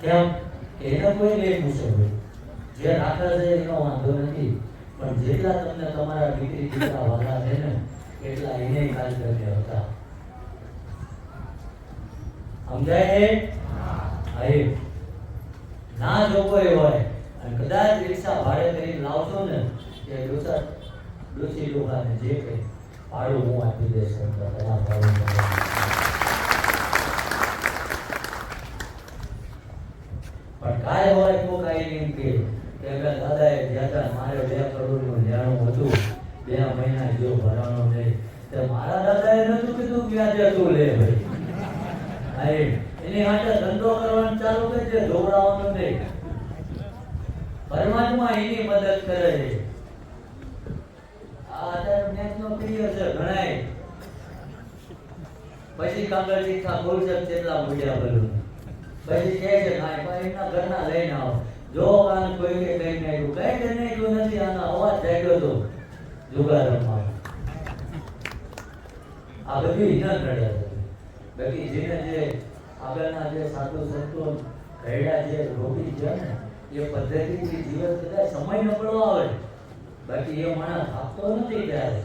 કેમ એને કોઈ નહીં પૂછે ભાઈ, જે રાખે છે એનો વાંધો નથી, પણ જેટલા તમને તમારા દીકરી દીકરા વાલા છે ને એટલા એને કાલ કરીને હતા. સમજાય ને? હા, ના જો કોઈ હોય અને કદાચ રિક્ષા ભાડે કરીને લાવશો ને એ ડોસી લોકોને જે કંઈ ભાડું હું આપી દઈશ. પણ કાંઈ હોય તો કાંઈ એમ કે દાદાએ જ્યાં મારે 2 કરોડનું લેણું હતું, 2 મહિના જો ભરવાનો નહીં, તો મારા દાદાએ નતું કીધું વ્યાજે તું લે ભાઈ. હા, એની માટે ધંધો કરવાનું ચાલુ કરી દે, ધોવડાવવાનું નહીં. પરમાત્મા એની મદદ કરે છે. આ અત્યારે મેચનો પ્રિય છે ઘણાય. પછી કાગળ ચિઠ્ઠા ખોલશે કેટલા મૂલ્યા ભરું, પછી કહે છે ના પણ એમના ઘરના લઈને આવો. જો કાન કોઈ કે કઈ નાખ્યું, કઈ કઈ નાખ્યું નથી, આનો અવાજ જાગ્યો તો જુગારમાં. આ બધી હિંમત રડ્યા છે. બાકી જેને જે આગળના જે સાધુ સંતો ઘરડા જે રોગી છે ને એ પદ્ધતિથી જીવન કદાચ સમય નબળો આવે, બાકી એ માણસ આપતો નથી ત્યારે.